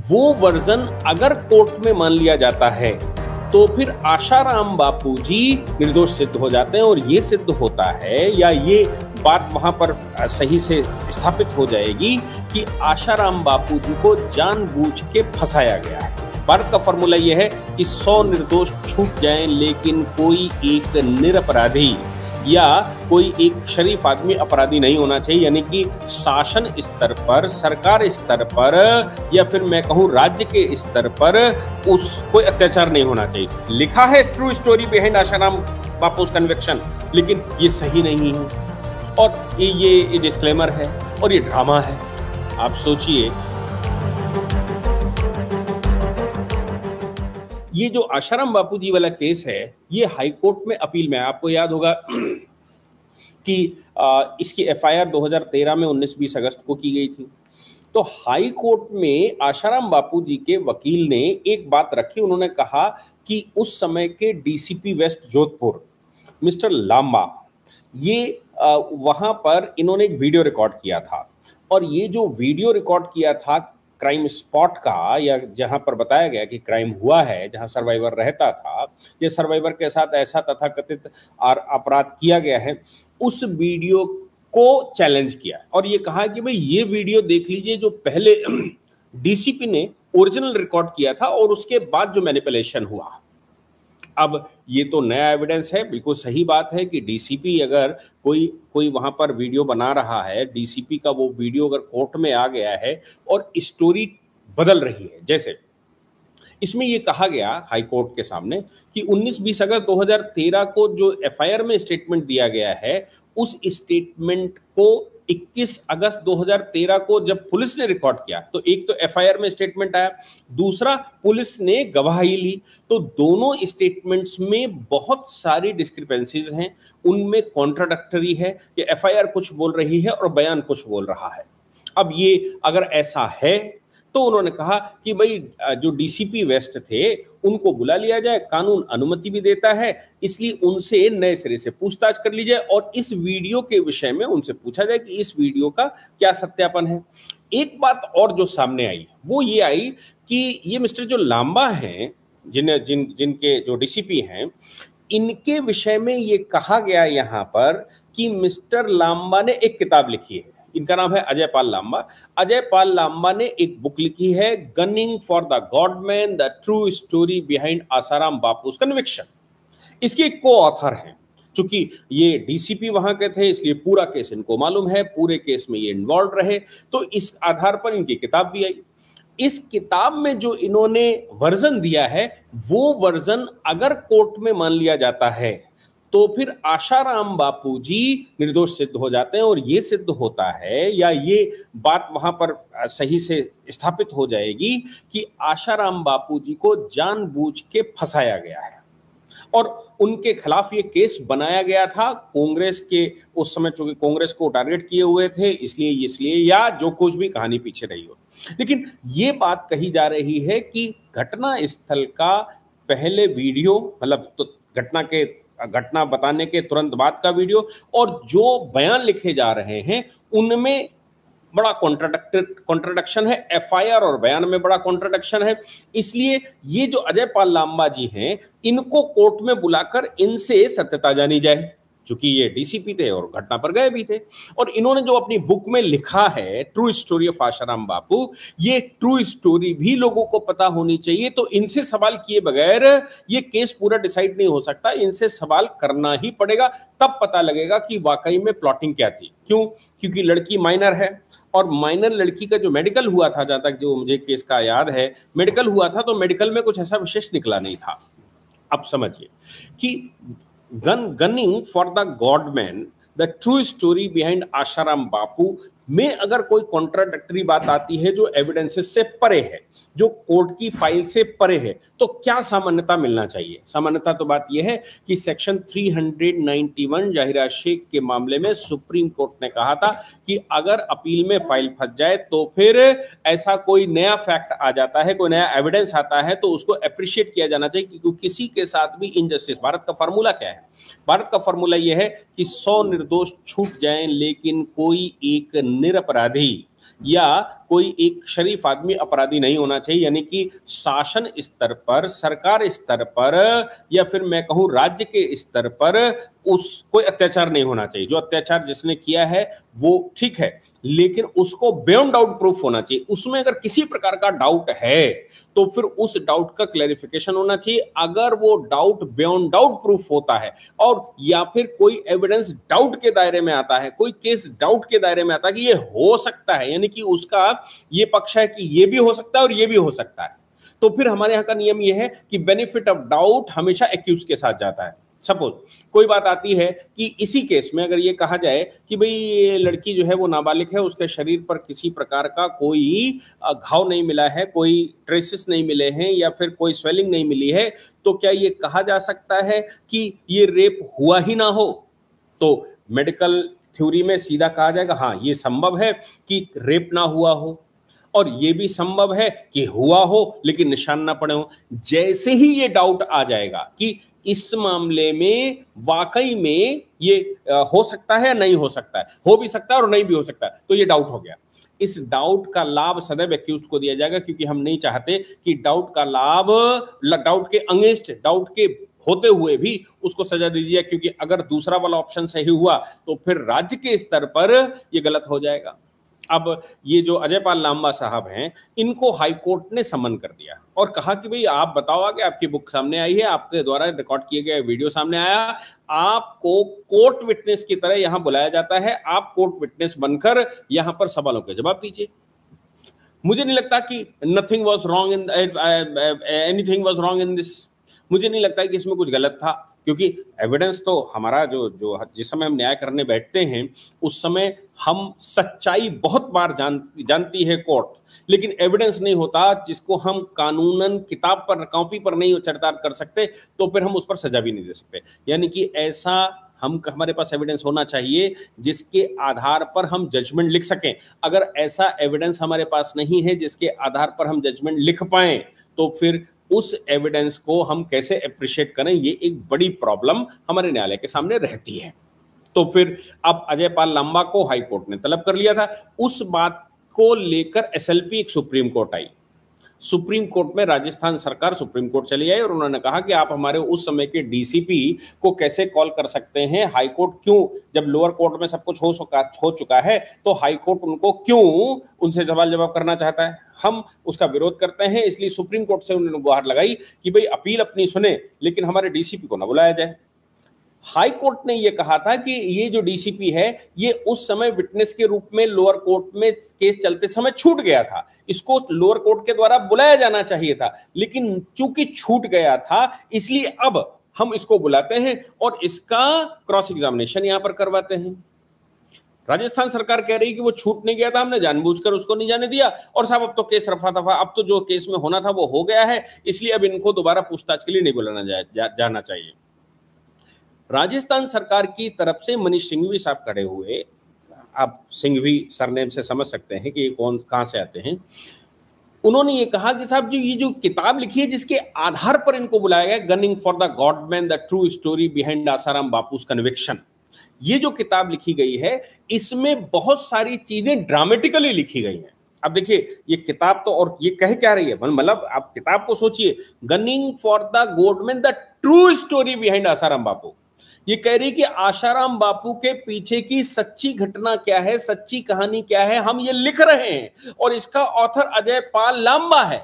वो वर्जन अगर कोर्ट में मान लिया जाता है तो फिर आशाराम बापू जी निर्दोष सिद्ध हो जाते हैं और ये सिद्ध होता है या ये बात वहां पर सही से स्थापित हो जाएगी कि आशाराम बापू जी को जानबूझ के फंसाया गया है। भारत का फॉर्मूला यह है कि 100 निर्दोष छूट जाएं लेकिन कोई एक निरपराधी या कोई एक शरीफ आदमी अपराधी नहीं होना चाहिए, यानी कि शासन स्तर पर, सरकार स्तर पर या फिर मैं कहूं राज्य के स्तर पर उस कोई अत्याचार नहीं होना चाहिए। लिखा है true story behind Asaram Bapu's conviction, लेकिन ये सही नहीं है और ये डिस्क्लेमर है और ये ड्रामा है। आप सोचिए, ये जो आशाराम बापू जी वाला केस है ये हाई कोर्ट में अपील में है। आपको याद होगा कि इसकी एफआईआर 2013 में 19-20 अगस्त को की गई थी। तो हाई कोर्ट में आशाराम बापू जी के वकील ने एक बात रखी। उन्होंने कहा कि उस समय के DCP west Jodhpur mister Lamba, ये वहां पर इन्होंने एक वीडियो रिकॉर्ड किया था और ये जो वीडियो रिकॉर्ड किया था क्राइम स्पॉट का, या जहां पर बताया गया कि क्राइम हुआ है, जहां सर्वाइवर रहता था या सर्वाइवर के साथ ऐसा तथाकथित अपराध किया गया है, उस वीडियो को चैलेंज किया और ये कहा कि भाई ये वीडियो देख लीजिए जो पहले डीसीपी ने ओरिजिनल रिकॉर्ड किया था और उसके बाद जो मैनिपुलेशन हुआ। अब ये तो नया एविडेंस है, बिल्कुल सही बात है कि डीसीपी अगर कोई वहां पर वीडियो बना रहा है, डीसीपी का वो वीडियो अगर कोर्ट में आ गया है और स्टोरी बदल रही है, जैसे इसमें ये कहा गया हाई कोर्ट के सामने कि 19-20 अगस्त 2013 को जो एफआईआर में स्टेटमेंट दिया गया है, उस स्टेटमेंट को 21 अगस्त 2013 को जब पुलिस ने रिकॉर्ड किया तो एक तो एफआईआर में स्टेटमेंट आया, दूसरा पुलिस ने गवाही ली, तो दोनों स्टेटमेंट्स में बहुत सारी डिस्क्रिपेंसीज हैं, उनमें कॉन्ट्राडिक्टरी है कि एफआईआर कुछ बोल रही है और बयान कुछ बोल रहा है। अब ये अगर ऐसा है तो उन्होंने कहा कि भाई जो डीसीपी वेस्ट थे उनको बुला लिया जाए, कानून अनुमति भी देता है, इसलिए उनसे नए सिरे से पूछताछ कर ली जाए और इस वीडियो के विषय में उनसे पूछा जाए कि इस वीडियो का क्या सत्यापन है। एक बात और जो सामने आई वो ये आई कि ये मिस्टर जो लांबा हैं, जिनके जो डीसीपी हैं, इनके विषय में ये कहा गया यहाँ पर कि मिस्टर लांबा ने एक किताब लिखी है, इनका नाम है अजय पाल लांबा। अजय पाल लांबा ने एक बुक लिखी है, gunning for the godman, the true story behind Asaram Bapu's conviction. इसके को ऑथर हैं, चूंकि ये डीसीपी वहां के थे इसलिए पूरा केस इनको मालूम है, पूरे केस में ये इन्वॉल्व रहे, तो इस आधार पर इनकी किताब भी आई। इस किताब में जो इन्होंने वर्जन दिया है वो वर्जन अगर कोर्ट में मान लिया जाता है तो फिर आशाराम बापू जी निर्दोष सिद्ध हो जाते हैं और ये सिद्ध होता है या ये बात वहां पर सही से स्थापित हो जाएगी कि आशाराम बापू जी को जानबूझ के फंसाया गया है और उनके खिलाफ ये केस बनाया गया था। कांग्रेस के उस समय, चूंकि कांग्रेस को टारगेट किए हुए थे, इसलिए या जो कुछ भी कहानी पीछे रही हो, लेकिन ये बात कही जा रही है कि घटना स्थल का पहले वीडियो, मतलब तो घटना बताने के तुरंत बाद का वीडियो और जो बयान लिखे जा रहे हैं उनमें बड़ा कॉन्ट्राडिक्शन है, एफआईआर और बयान में बड़ा कॉन्ट्राडिक्शन है। इसलिए ये जो अजय पाल लांबा जी हैं, इनको कोर्ट में बुलाकर इनसे सत्यता जानी जाए, चूंकि ये डीसीपी थे और घटना पर गए भी थे। और इन्होंने जो अपनी बुक में लिखा है ट्रू स्टोरी ऑफ आशाराम बापू, ये ट्रू स्टोरी भी लोगों को पता होनी चाहिए। तो इनसे सवाल किए बगैर ये केस पूरा डिसाइड नहीं हो सकता, इनसे सवाल करना ही पड़ेगा, तब पता लगेगा कि वाकई में प्लॉटिंग क्या थी। क्यों? क्योंकि लड़की माइनर है और माइनर लड़की का जो मेडिकल हुआ था, जहां तक जो मुझे केस का याद है, मेडिकल हुआ था तो मेडिकल में कुछ ऐसा विशेष निकला नहीं था। अब समझिए कि gunning for the godman, the true story behind Asaram Bapu में अगर कोई कॉन्ट्राडिक्टरी बात आती है जो एविडेंसेस से परे है, जो कोर्ट की फाइल से परे है, तो क्या सामान्यता मिलना चाहिए? सामान्यता तो बात यह है कि सेक्शन 391 जाहिरा शेख के मामले में सुप्रीम कोर्ट ने कहा था कि अगर अपील में फाइल फंस जाए तो फिर ऐसा कोई नया फैक्ट आ जाता है, कोई नया एविडेंस आता है तो उसको अप्रिशिएट किया जाना चाहिए, क्योंकि किसी के साथ भी इनजस्टिस। भारत का फॉर्मूला क्या है? भारत का फॉर्मूला यह है कि 100 निर्दोष छूट जाएं लेकिन कोई एक निरपराधी या कोई एक शरीफ आदमी अपराधी नहीं होना चाहिए, यानी कि शासन स्तर पर, सरकार स्तर पर, या फिर मैं कहूं राज्य के स्तर पर उस कोई अत्याचार नहीं होना चाहिए। जो अत्याचार जिसने किया है वो ठीक है, लेकिन उसको बियॉन्ड डाउट प्रूफ होना चाहिए। उसमें अगर किसी प्रकार का डाउट है तो फिर उस डाउट का क्लैरिफिकेशन होना चाहिए। अगर वो डाउट बियॉन्ड डाउट प्रूफ होता है और या फिर कोई एविडेंस डाउट के दायरे में आता है, कोई केस डाउट के दायरे में आता है कि ये हो सकता है, यानी कि उसका ये पक्ष है कि ये भी हो सकता है और ये भी हो सकता है, तो फिर हमारे यहां का नियम ये है कि बेनिफिट ऑफ डाउट हमेशा एक्यूज के साथ जाता है। सपोज कोई बात आती है कि इसी केस में अगर ये कहा जाए कि भाई ये लड़की जो है वो नाबालिग है, उसके शरीर पर किसी प्रकार का कोई घाव नहीं मिला है, कोई ट्रेसेस नहीं मिले हैं या फिर कोई स्वेलिंग नहीं मिली है, तो क्या ये कहा जा सकता है कि ये रेप हुआ ही ना हो? तो मेडिकल थ्योरी में सीधा कहा जाएगा हाँ ये संभव है कि रेप ना हुआ हो, और ये भी संभव है कि हुआ हो लेकिन निशान ना पड़े हो। जैसे ही ये डाउट आ जाएगा कि इस मामले में वाकई में ये हो सकता है या नहीं हो सकता है, हो भी सकता है और नहीं भी हो सकता है, तो ये डाउट हो गया। इस डाउट का लाभ सदैव एक्यूज्ड को दिया जाएगा, क्योंकि हम नहीं चाहते कि डाउट का लाभ डाउट के अगेंस्ट, डाउट के होते हुए भी उसको सजा दी जाए, क्योंकि अगर दूसरा वाला ऑप्शन सही हुआ तो फिर राज्य के स्तर पर ये गलत हो जाएगा। अब ये जो अजय पाल लांबा साहब हैं, इनको हाई कोर्ट ने समन कर दिया और कहा कि भाई आप बताओ, आगे आपकी बुक सामने आई है, आपके द्वारा रिकॉर्ड किए गए वीडियो सामने आया, आपको कोर्ट विटनेस की तरह यहां बुलाया जाता है, आप कोर्ट विटनेस बनकर यहां पर सवालों के जवाब दीजिए। मुझे नहीं लगता कि nothing was wrong in anything was wrong in this. मुझे नहीं लगता कि इसमें कुछ गलत था, क्योंकि एविडेंस तो हमारा जो जो जिस समय हम न्याय करने बैठते हैं उस समय हम सच्चाई बहुत बार जानती है कोर्ट, लेकिन एविडेंस नहीं होता जिसको हम कानूनन किताब पर, कॉपी पर नहीं चरितार्थ कर सकते, तो फिर हम उस पर सजा भी नहीं दे सकते। यानी कि ऐसा हमारे पास एविडेंस होना चाहिए जिसके आधार पर हम जजमेंट लिख सकें। अगर ऐसा एविडेंस हमारे पास नहीं है जिसके आधार पर हम जजमेंट लिख पाएं, तो फिर उस एविडेंस को हम कैसे अप्रिशिएट करें, ये एक बड़ी प्रॉब्लम हमारे न्यायालय के सामने रहती है। तो फिर अब अजय पाल लांबा को हाई कोर्ट ने तलब कर लिया था। उस बात को लेकर एसएलपी एक सुप्रीम कोर्ट आई। सुप्रीम कोर्ट में राजस्थान सरकार सुप्रीम कोर्ट चली आई और उन्होंने कहा कि आप हमारे उस समय के डीसीपी को कैसे कॉल कर सकते हैं, हाई कोर्ट क्यों, जब लोअर कोर्ट में सब कुछ हो चुका है तो हाई कोर्ट उनको क्यों उनसे सवाल जवाब करना चाहता है। हम उसका विरोध करते हैं, इसलिए सुप्रीम कोर्ट से उन्होंने गुहार लगाई कि भाई अपील अपनी सुने लेकिन हमारे डीसीपी को ना बुलाया जाए। हाई कोर्ट ने यह कहा था कि ये जो डीसीपी है ये उस समय विटनेस के रूप में लोअर कोर्ट में केस चलते समय छूट गया था, इसको लोअर कोर्ट के द्वारा बुलाया जाना चाहिए था, लेकिन चूंकि छूट गया था इसलिए अब हम इसको बुलाते हैं और इसका क्रॉस एग्जामिनेशन यहां पर करवाते हैं। राजस्थान सरकार कह रही है कि वो छूट नहीं गया था, हमने जानबूझकर उसको नहीं जाने दिया और साहब अब तो केस रफा दफा, अब तो जो केस में होना था वो हो गया है, इसलिए अब इनको दोबारा पूछताछ के लिए नहीं बुलाना जाना चाहिए। राजस्थान सरकार की तरफ से मनीष सिंघवी साहब खड़े हुए, आप सिंघवी सरनेम से समझ सकते हैं कि ये कौन कहां से आते हैं। उन्होंने ये कहा कि साहब जो ये जो किताब लिखी है जिसके आधार पर इनको बुलाया गया, gunning for the godman the true story behind Asaram Bapu's conviction, ये जो किताब लिखी गई है इसमें बहुत सारी चीजें ड्रामेटिकली लिखी गई हैं। अब देखिए ये किताब तो, और ये कह क्या रही है, मतलब आप किताब को सोचिए, gunning for the godman the true story behind Asaram Bapu, ये कह रही कि आशाराम बापू के पीछे की सच्ची घटना क्या है, सच्ची कहानी क्या है, हम ये लिख रहे हैं और इसका ऑथर अजय पाल लांबा है।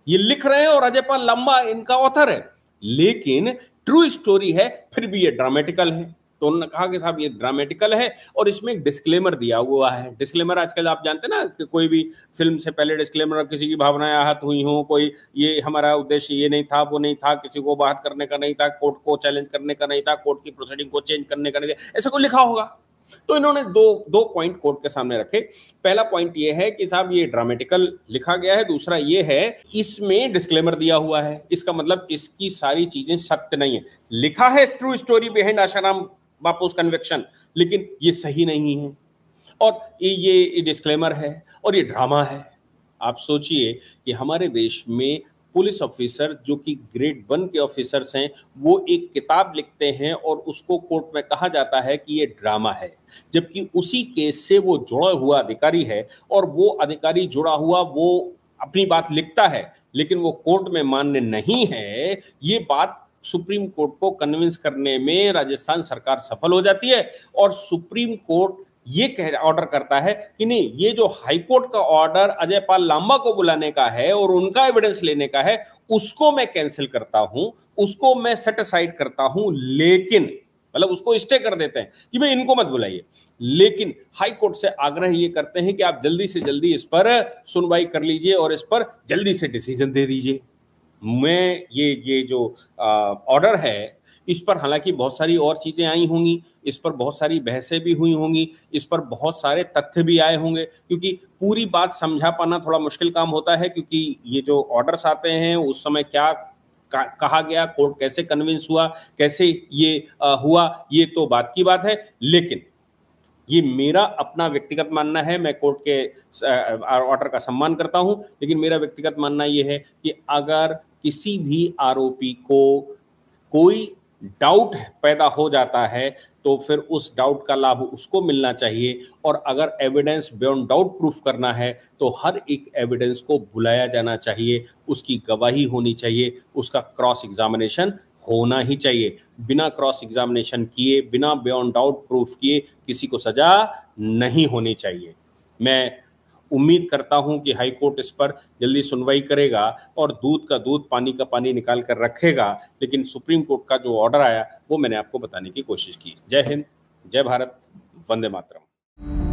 ये लिख रहे हैं और अजय पाल लांबा इनका ऑथर है, लेकिन ट्रू स्टोरी है फिर भी ये ड्रामेटिकल है। तो उन्होंने कहा कि साहब ये ड्रामेटिकल है और इसमें एक डिस्क्लेमर दिया हुआ है। डिस्क्लेमर आजकल आप जानते हैं ना कि कोई भी फिल्म से पहले डिस्क्लेमर, किसी की भावनाएं आहत हुई हों, कोई ये हमारा उद्देश्य ये नहीं था, वो नहीं था, किसी को बात करने का नहीं था, कोर्ट को चैलेंज करने का नहीं था, कोर्ट की प्रोसीडिंग को चेंज करने का नहीं था, ऐसा कोई लिखा होगा। तो इन्होंने दो पॉइंट कोर्ट के सामने रखे। पहला पॉइंट ये है कि साहब ये ड्रामेटिकल लिखा गया है, दूसरा ये है इसमें डिस्क्लेमर दिया हुआ है, इसका मतलब इसकी सारी चीजें सत्य नहीं है। लिखा है true story behind Asaram Bapu's conviction, लेकिन ये सही नहीं है और ये डिस्क्लेमर है और ये ड्रामा है। आप सोचिए कि हमारे देश में पुलिस ऑफिसर जो कि ग्रेड 1 के ऑफिसर्स हैं, वो एक किताब लिखते हैं और उसको कोर्ट में कहा जाता है कि ये ड्रामा है, जबकि उसी केस से वो जुड़ा हुआ अधिकारी है और वो अधिकारी जुड़ा हुआ वो अपनी बात लिखता है, लेकिन वो कोर्ट में मान्य नहीं है। ये बात सुप्रीम कोर्ट को कन्विंस करने में राजस्थान सरकार सफल हो जाती है और सुप्रीम कोर्ट ये कह ऑर्डर करता है कि नहीं, ये जो हाई कोर्ट का ऑर्डर अजय पाल लांबा को बुलाने का है और उनका एविडेंस लेने का है, उसको मैं कैंसिल करता हूं, उसको मैं सेट असाइड करता हूं, लेकिन मतलब उसको स्टे कर देते हैं कि भाई इनको मत बुलाइए, लेकिन हाई कोर्ट से आग्रह ये करते हैं कि आप जल्दी से जल्दी इस पर सुनवाई कर लीजिए और इस पर जल्दी से डिसीजन दे दीजिए। मैं ये जो ऑर्डर है, इस पर हालांकि बहुत सारी और चीजें आई होंगी, इस पर बहुत सारी बहसें भी हुई होंगी, इस पर बहुत सारे तथ्य भी आए होंगे, क्योंकि पूरी बात समझा पाना थोड़ा मुश्किल काम होता है, क्योंकि ये जो ऑर्डर्स आते हैं उस समय क्या कहा गया, कोर्ट कैसे कन्विंस हुआ, कैसे ये हुआ, ये तो बात की बात है। लेकिन ये मेरा अपना व्यक्तिगत मानना है, मैं कोर्ट के ऑर्डर का सम्मान करता हूं, लेकिन मेरा व्यक्तिगत मानना ये है कि अगर किसी भी आरोपी को कोई डाउट पैदा हो जाता है तो फिर उस डाउट का लाभ उसको मिलना चाहिए, और अगर एविडेंस बियॉन्ड डाउट प्रूफ करना है तो हर एक एविडेंस को बुलाया जाना चाहिए, उसकी गवाही होनी चाहिए, उसका क्रॉस एग्जामिनेशन होना ही चाहिए। बिना क्रॉस एग्जामिनेशन किए, बिना बियॉन्ड डाउट प्रूफ किए किसी को सजा नहीं होनी चाहिए। मैं उम्मीद करता हूं कि हाई कोर्ट इस पर जल्दी सुनवाई करेगा और दूध का दूध पानी का पानी निकाल कर रखेगा, लेकिन सुप्रीम कोर्ट का जो ऑर्डर आया वो मैंने आपको बताने की कोशिश की। जय हिंद, जय भारत, वंदे मातरम।